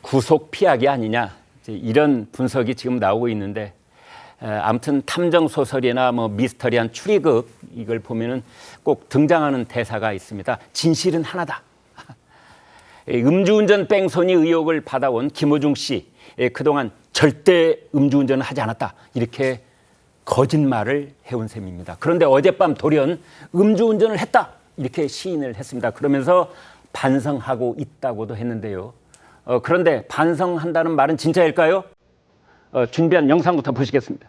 구속 피하기 아니냐 이런 분석이 지금 나오고 있는데 아무튼 탐정 소설이나 뭐 미스터리한 추리극 이걸 보면은 꼭 등장하는 대사가 있습니다. 진실은 하나다. 음주운전 뺑소니 의혹을 받아온 김호중 씨 그동안 절대 음주운전을 하지 않았다 이렇게 거짓말을 해온 셈입니다. 그런데 어젯밤 돌연 음주운전을 했다 이렇게 시인을 했습니다. 그러면서 반성하고 있다고도 했는데요. 그런데 반성한다는 말은 진짜일까요? 준비한 영상부터 보시겠습니다.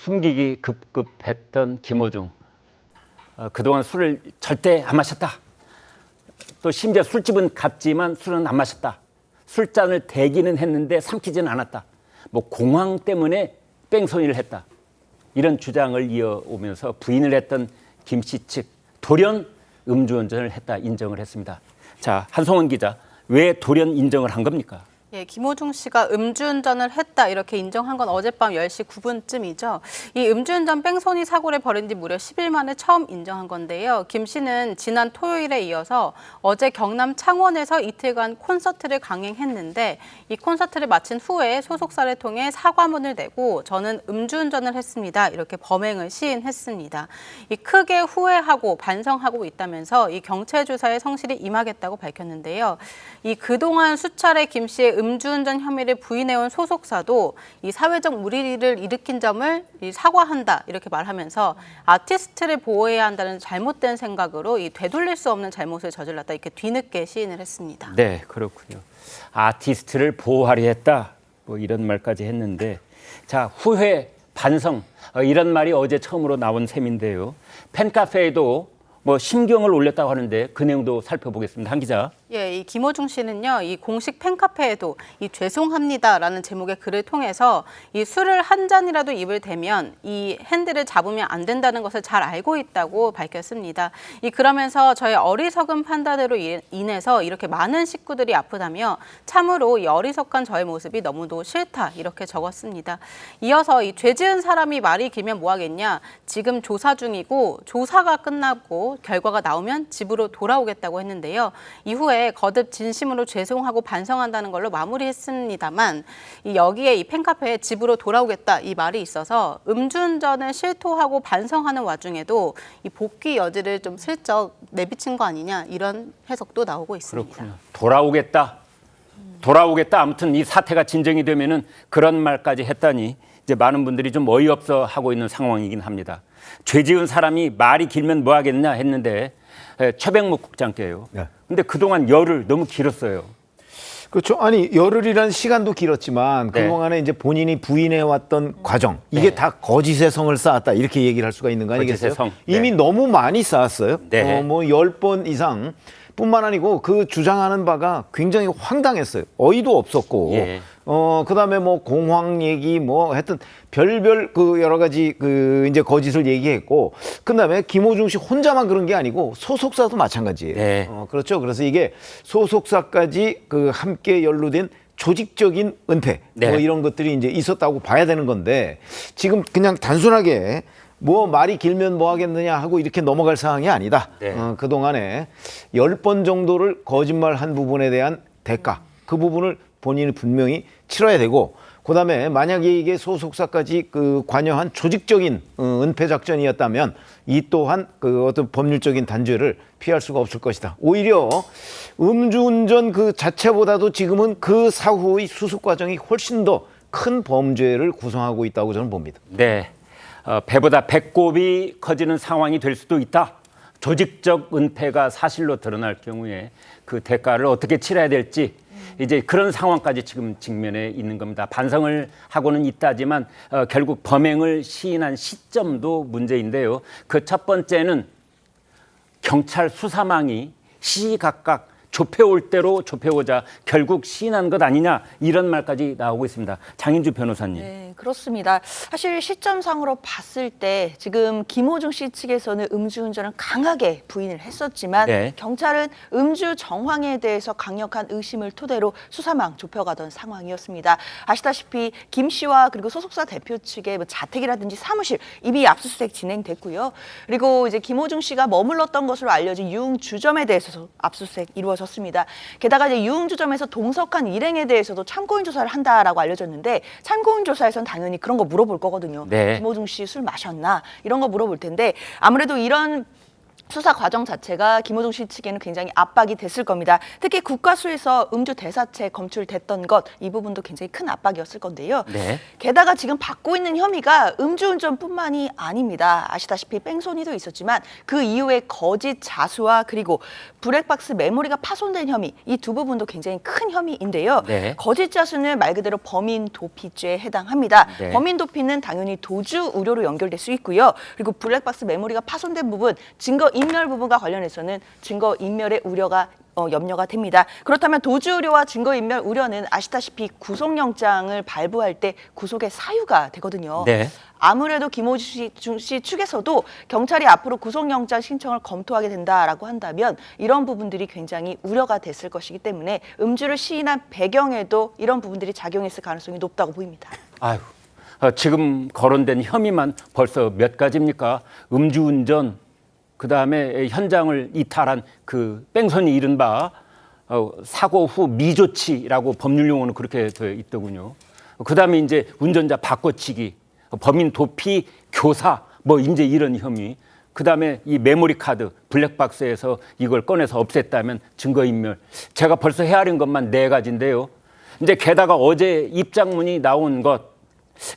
숨기기 급급했던 김호중. 그동안 술을 절대 안 마셨다. 또 심지어 술집은 갔지만 술은 안 마셨다. 술잔을 대기는 했는데 삼키지는 않았다. 뭐 공황 때문에 뺑소니를 했다. 이런 주장을 이어오면서 부인을 했던 김 씨 측 돌연 음주운전을 했다 인정을 했습니다. 자, 한송원 기자, 왜 돌연 인정을 한 겁니까? 예, 김호중 씨가 음주운전을 했다 이렇게 인정한 건 어젯밤 10시 9분쯤이죠. 이 음주운전 뺑소니 사고를 벌인 지 무려 10일 만에 처음 인정한 건데요. 김 씨는 지난 토요일에 이어서 어제 경남 창원에서 이틀간 콘서트를 강행했는데 이 콘서트를 마친 후에 소속사를 통해 사과문을 내고 저는 음주운전을 했습니다. 이렇게 범행을 시인했습니다. 이 크게 후회하고 반성하고 있다면서 이 경찰 조사에 성실히 임하겠다고 밝혔는데요. 이 그동안 수차례 김 씨의 음주운전 혐의를 부인해온 소속사도 이 사회적 물의를 일으킨 점을 사과한다 이렇게 말하면서 아티스트를 보호해야 한다는 잘못된 생각으로 이 되돌릴 수 없는 잘못을 저질렀다 이렇게 뒤늦게 시인을 했습니다. 네, 그렇군요. 아티스트를 보호하려 했다 뭐 이런 말까지 했는데 자 후회 반성 이런 말이 어제 처음으로 나온 셈인데요. 팬카페에도 뭐 심경을 올렸다고 하는데 그 내용도 살펴보겠습니다. 한 기자. 예, 이 김호중 씨는요, 이 공식 팬카페에도 이 죄송합니다라는 제목의 글을 통해서 이 술을 한 잔이라도 입을 대면 이 핸들을 잡으면 안 된다는 것을 잘 알고 있다고 밝혔습니다. 그러면서 저의 어리석은 판단으로 인해서 이렇게 많은 식구들이 아프다며 참으로 이 어리석한 저의 모습이 너무도 싫다 이렇게 적었습니다. 이어서 이 죄 지은 사람이 말이 길면 뭐 하겠냐? 지금 조사 중이고 조사가 끝나고 결과가 나오면 집으로 돌아오겠다고 했는데요. 이후에 거듭 진심으로 죄송하고 반성한다는 걸로 마무리했습니다만 여기에 이 팬카페에 집으로 돌아오겠다 이 말이 있어서 음주운전을 실토하고 반성하는 와중에도 이 복귀 여지를 좀 슬쩍 내비친 거 아니냐 이런 해석도 나오고 있습니다. 그렇군요. 돌아오겠다. 아무튼 이 사태가 진정이 되면은 그런 말까지 했다니 이제 많은 분들이 좀 어이없어 하고 있는 상황이긴 합니다. 죄 지은 사람이 말이 길면 뭐 하겠냐 했는데 최백목 국장께요. 네. 근데 그동안 열흘 너무 길었어요. 그렇죠. 아니 열흘이라는 시간도 길었지만 네. 그동안에 이제 본인이 부인해왔던 과정 이게 네. 다 거짓의 성을 쌓았다 이렇게 얘기를 할 수가 있는 거 거짓의 아니겠어요? 성. 이미 네. 너무 많이 쌓았어요. 네. 뭐 10번 이상 뿐만 아니고 그 주장하는 바가 굉장히 황당했어요. 어이도 없었고 예. 그다음에 뭐 공황 얘기 뭐 하여튼 별별 그 여러 가지 그 이제 거짓을 얘기했고 그다음에 김호중 씨 혼자만 그런 게 아니고 소속사도 마찬가지예요. 네. 그렇죠. 그래서 이게 소속사까지 그 함께 연루된 조직적인 은폐 네. 뭐 이런 것들이 이제 있었다고 봐야 되는 건데 지금 그냥 단순하게 뭐 말이 길면 뭐 하겠느냐 하고 이렇게 넘어갈 상황이 아니다. 네. 그동안에 10번 정도를 거짓말한 부분에 대한 대가 그 부분을 본인이 분명히 치러야 되고 그다음에 만약에 이게 소속사까지 그 관여한 조직적인 은폐 작전이었다면 이 또한 그 어떤 법률적인 단죄를 피할 수가 없을 것이다. 오히려 음주운전 그 자체보다도 지금은 그 사후의 수습 과정이 훨씬 더 큰 범죄를 구성하고 있다고 저는 봅니다. 네, 배보다 배꼽이 커지는 상황이 될 수도 있다. 조직적 은폐가 사실로 드러날 경우에 그 대가를 어떻게 치러야 될지 이제 그런 상황까지 지금 직면해 있는 겁니다. 반성을 하고는 있다지만 결국 범행을 시인한 시점도 문제인데요. 그 첫 번째는 경찰 수사망이 시시각각 좁혀올 대로 좁혀오자 결국 시인한 것 아니냐 이런 말까지 나오고 있습니다. 장인주 변호사님. 네, 그렇습니다. 사실 시점상으로 봤을 때 지금 김호중 씨 측에서는 음주운전을 강하게 부인을 했었지만 네. 경찰은 음주 정황에 대해서 강력한 의심을 토대로 수사망 좁혀가던 상황이었습니다. 아시다시피 김 씨와 그리고 소속사 대표 측의 뭐 자택이라든지 사무실 이미 압수수색 진행됐고요. 그리고 이제 김호중 씨가 머물렀던 것으로 알려진 유흥주점에 대해서도 압수수색 이루어졌습니다. 게다가 이제 유흥주점에서 동석한 일행에 대해서도 참고인 조사를 한다라고 알려졌는데 참고인 조사에서는 당연히 그런 거 물어볼 거거든요. 네. 김호중 씨 술 마셨나 이런 거 물어볼 텐데 아무래도 이런 수사 과정 자체가 김호중 씨 측에는 굉장히 압박이 됐을 겁니다. 특히 국과수에서 음주 대사체 검출됐던 것 이 부분도 굉장히 큰 압박이었을 건데요. 네. 게다가 지금 받고 있는 혐의가 음주운전뿐만이 아닙니다. 아시다시피 뺑소니도 있었지만 그 이후에 거짓 자수와 그리고 블랙박스 메모리가 파손된 혐의 이 두 부분도 굉장히 큰 혐의인데요. 네. 거짓 자수는 말 그대로 범인 도피죄에 해당합니다. 네. 범인 도피는 당연히 도주 우려로 연결될 수 있고요. 그리고 블랙박스 메모리가 파손된 부분 증거 인멸 부분과 관련해서는 증거 인멸의 우려가 염려가 됩니다. 그렇다면 도주 우려와 증거 인멸 우려는 아시다시피 구속영장을 발부할 때 구속의 사유가 되거든요. 네. 아무래도 김호중 씨 측에서도 경찰이 앞으로 구속영장 신청을 검토하게 된다라고 한다면 이런 부분들이 굉장히 우려가 됐을 것이기 때문에 음주를 시인한 배경에도 이런 부분들이 작용했을 가능성이 높다고 보입니다. 아유, 지금 거론된 혐의만 벌써 몇 가지입니까? 음주운전, 그 다음에 현장을 이탈한 그 뺑소니 이른바 사고 후 미조치라고 법률 용어는 그렇게 되어 있더군요. 그 다음에 이제 운전자 바꿔치기, 범인 도피, 교사, 뭐 이제 이런 혐의. 그 다음에 이 메모리 카드, 블랙박스에서 이걸 꺼내서 없앴다면 증거인멸. 제가 벌써 헤아린 것만 4가지인데요. 이제 게다가 어제 입장문이 나온 것,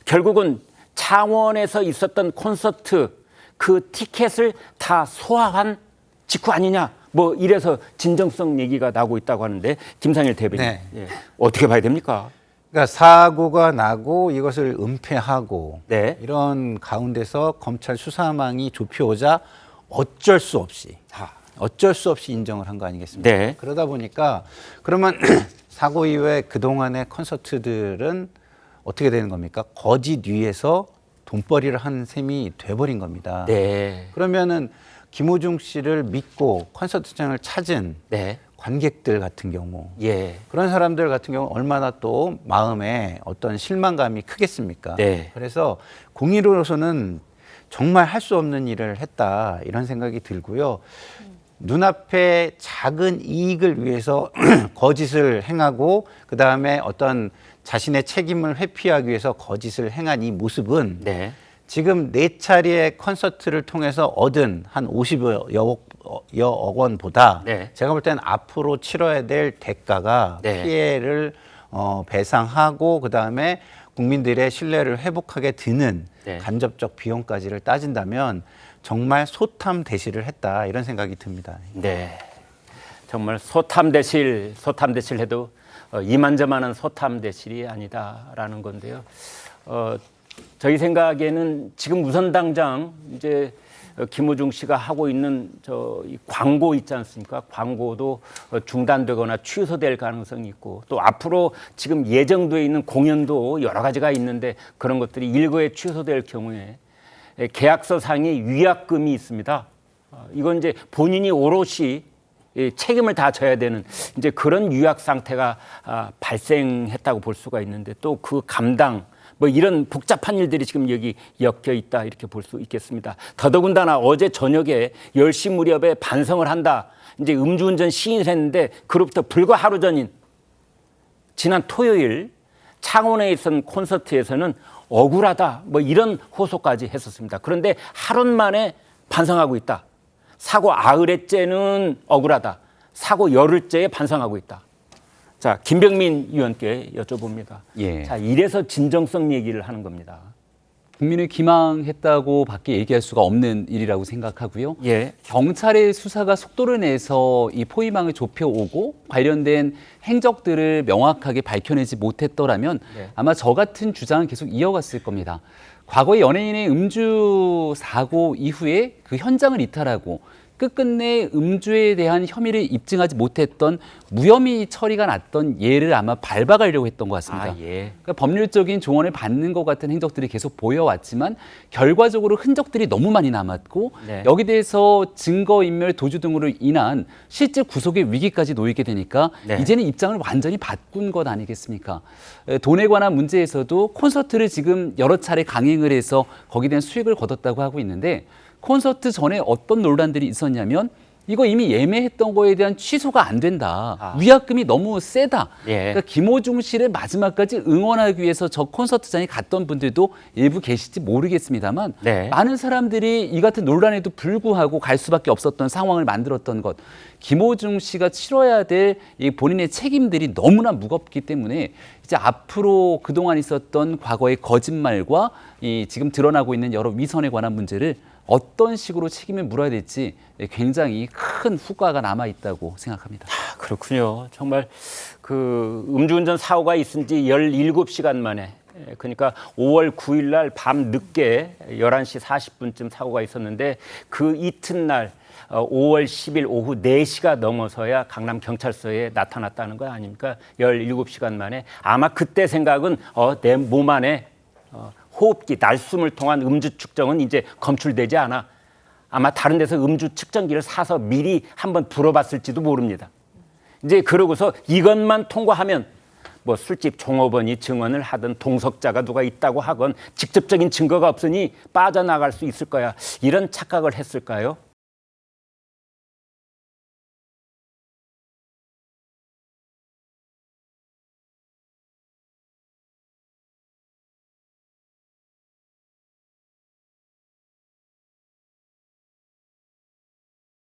결국은 창원에서 있었던 콘서트 그 티켓을 다 소화한 직후 아니냐 뭐 이래서 진정성 얘기가 나오고 있다고 하는데 김상일 대변인 네. 예. 어떻게 봐야 됩니까? 그러니까 사고가 나고 이것을 은폐하고 네. 이런 가운데서 검찰 수사망이 좁혀오자 어쩔 수 없이 인정을 한 거 아니겠습니까? 네. 그러다 보니까 그러면 사고 이후에 그동안의 콘서트들은 어떻게 되는 겁니까? 거짓 위에서 돈벌이를 한 셈이 돼버린 겁니다. 네. 그러면은 김호중 씨를 믿고 콘서트장을 찾은 네. 관객들 같은 경우 예. 그런 사람들 같은 경우 얼마나 또 마음에 어떤 실망감이 크겠습니까? 네. 그래서 공의로서는 정말 할 수 없는 일을 했다 이런 생각이 들고요. 눈앞에 작은 이익을 위해서 거짓을 행하고 그다음에 어떤 자신의 책임을 회피하기 위해서 거짓을 행한 이 모습은 네. 지금 4차례의 콘서트를 통해서 얻은 한 50여 억 원보다 네. 제가 볼 때는 앞으로 치러야 될 대가가 네. 피해를 배상하고 그다음에 국민들의 신뢰를 회복하게 드는 네. 간접적 비용까지를 따진다면 정말 소탐대실을 했다 이런 생각이 듭니다. 네. 정말 소탐대실 해도 이만저만한 소탐대실이 아니다라는 건데요. 저희 생각에는 지금 우선 당장 이제 김호중 씨가 하고 있는 이 광고 있지 않습니까? 광고도 중단되거나 취소될 가능성이 있고 또 앞으로 지금 예정돼 있는 공연도 여러 가지가 있는데 그런 것들이 일거에 취소될 경우에 계약서상의 위약금이 있습니다. 이건 이제 본인이 오롯이 책임을 다 져야 되는 이제 그런 위약 상태가 발생했다고 볼 수가 있는데 또 그 감당 뭐 이런 복잡한 일들이 지금 여기 엮여 있다 이렇게 볼 수 있겠습니다. 더더군다나 어제 저녁에 10시 무렵에 반성을 한다. 이제 음주운전 시인을 했는데 그로부터 불과 하루 전인 지난 토요일 창원에 있던 콘서트에서는 억울하다 뭐 이런 호소까지 했었습니다. 그런데 하루 만에 반성하고 있다. 사고 아흘째는 억울하다. 사고 열흘째에 반성하고 있다. 자, 김병민 의원께 여쭤봅니다. 예. 자, 이래서 진정성 얘기를 하는 겁니다. 국민을 기망했다고 밖에 얘기할 수가 없는 일이라고 생각하고요. 예. 경찰의 수사가 속도를 내서 이 포위망을 좁혀오고 관련된 행적들을 명확하게 밝혀내지 못했더라면 네. 아마 저 같은 주장은 계속 이어갔을 겁니다. 과거에 연예인의 음주 사고 이후에 그 현장을 이탈하고 끝끝내 음주에 대한 혐의를 입증하지 못했던 무혐의 처리가 났던 예를 아마 밟아가려고 했던 것 같습니다. 예. 그러니까 법률적인 조언을 받는 것 같은 행적들이 계속 보여왔지만 결과적으로 흔적들이 너무 많이 남았고 네. 여기 대해서 증거인멸 도주 등으로 인한 실제 구속의 위기까지 놓이게 되니까 네. 이제는 입장을 완전히 바꾼 것 아니겠습니까? 돈에 관한 문제에서도 콘서트를 지금 여러 차례 강행을 해서 거기에 대한 수익을 거뒀다고 하고 있는데 콘서트 전에 어떤 논란들이 있었냐면 이거 이미 예매했던 거에 대한 취소가 안 된다. 위약금이 너무 세다. 예. 그러니까 김호중 씨를 마지막까지 응원하기 위해서 저 콘서트장에 갔던 분들도 일부 계실지 모르겠습니다만 네. 많은 사람들이 이 같은 논란에도 불구하고 갈 수밖에 없었던 상황을 만들었던 것. 김호중 씨가 치러야 될 이 본인의 책임들이 너무나 무겁기 때문에 이제 앞으로 그동안 있었던 과거의 거짓말과 이 지금 드러나고 있는 여러 위선에 관한 문제를 어떤 식으로 책임을 물어야 될지 굉장히 큰 후과가 남아 있다고 생각합니다. 그렇군요. 정말 그 음주운전 사고가 있은 지 17시간 만에 그러니까 5월 9일 날 밤 늦게 11시 40분쯤 사고가 있었는데 그 이튿날 5월 10일 오후 4시가 넘어서야 강남 경찰서에 나타났다는 거 아닙니까? 17시간 만에 아마 그때 생각은 내 몸 안에 호흡기, 날숨을 통한 음주 측정은 이제 검출되지 않아. 아마 다른 데서 음주 측정기를 사서 미리 한번 불어봤을지도 모릅니다. 이제 그러고서 이것만 통과하면 뭐 술집 종업원이 증언을 하든 동석자가 누가 있다고 하건 직접적인 증거가 없으니 빠져나갈 수 있을 거야. 이런 착각을 했을까요?